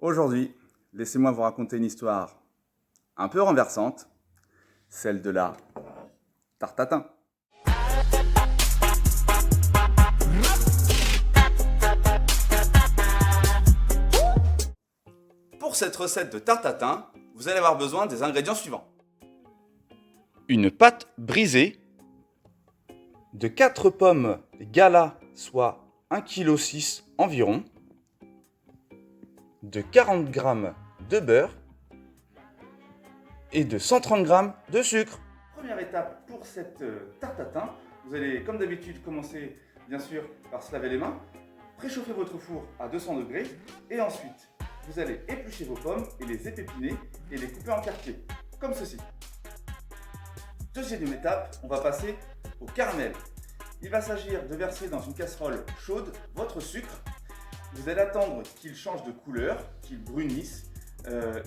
Aujourd'hui, laissez-moi vous raconter une histoire un peu renversante, celle de la tarte tatin. Pour cette recette de tarte tatin, vous allez avoir besoin des ingrédients suivants. Une pâte brisée, de 4 pommes Gala, soit 1,6 kg environ, de 40 g de beurre et de 130 g de sucre. Première étape pour cette tarte tatin, vous allez comme d'habitude commencer bien sûr par se laver les mains, préchauffer votre four à 200 degrés et ensuite vous allez éplucher vos pommes et les épépiner et les couper en quartiers, comme ceci. Deuxième étape, on va passer au caramel. Il va s'agir de verser dans une casserole chaude votre sucre. Vous allez attendre qu'il change de couleur, qu'il brunisse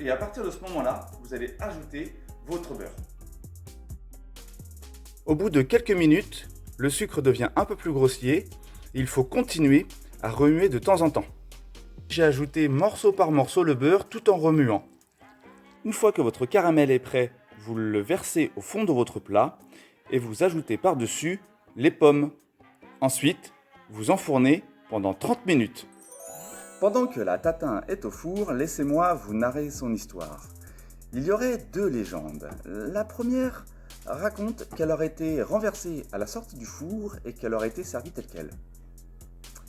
et à partir de ce moment-là, vous allez ajouter votre beurre. Au bout de quelques minutes, le sucre devient un peu plus grossier. Il faut continuer à remuer de temps en temps. J'ai ajouté morceau par morceau le beurre tout en remuant. Une fois que votre caramel est prêt, vous le versez au fond de votre plat et vous ajoutez par-dessus les pommes. Ensuite, vous enfournez pendant 30 minutes. Pendant que la tatin est au four, laissez-moi vous narrer son histoire. Il y aurait 2 légendes. La première raconte qu'elle aurait été renversée à la sortie du four et qu'elle aurait été servie telle quelle.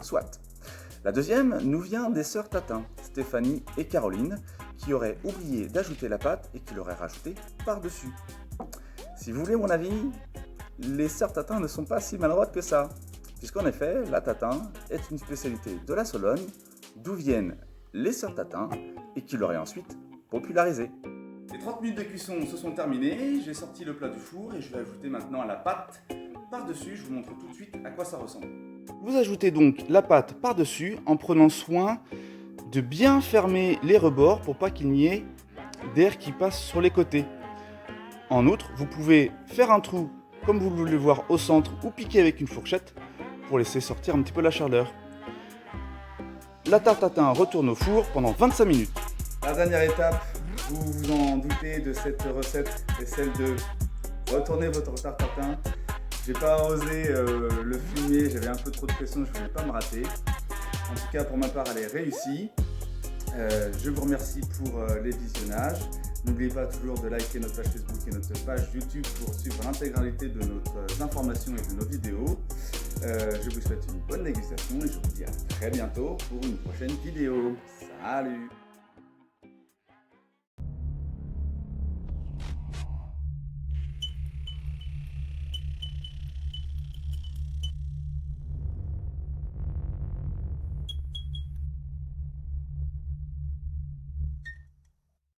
Soit. La deuxième nous vient des sœurs Tatin, Stéphanie et Caroline, qui auraient oublié d'ajouter la pâte et qui l'auraient rajoutée par-dessus. Si vous voulez mon avis, les sœurs Tatin ne sont pas si maladroites que ça, puisqu'en effet, la tatin est une spécialité de la Sologne, d'où viennent les sœurs Tatin et qui l'auraient ensuite popularisée. Les 30 minutes de cuisson se sont terminées, j'ai sorti le plat du four et je vais ajouter maintenant la pâte par-dessus. Je vous montre tout de suite à quoi ça ressemble. Vous ajoutez donc la pâte par-dessus en prenant soin de bien fermer les rebords pour pas qu'il n'y ait d'air qui passe sur les côtés. En outre, vous pouvez faire un trou comme vous voulez le voir au centre ou piquer avec une fourchette pour laisser sortir un petit peu la chaleur. La tarte tatin retourne au four pendant 25 minutes. La dernière étape, vous vous en doutez de cette recette, c'est celle de retourner votre tarte tatin. J'ai pas osé le filmer, j'avais un peu trop de pression, je voulais pas me rater. En tout cas, pour ma part, elle est réussie. Je vous remercie pour les visionnages. N'oubliez pas toujours de liker notre page Facebook et notre page YouTube pour suivre l'intégralité de nos informations et de nos vidéos. Je vous souhaite une bonne dégustation et je vous dis à très bientôt pour une prochaine vidéo. Salut!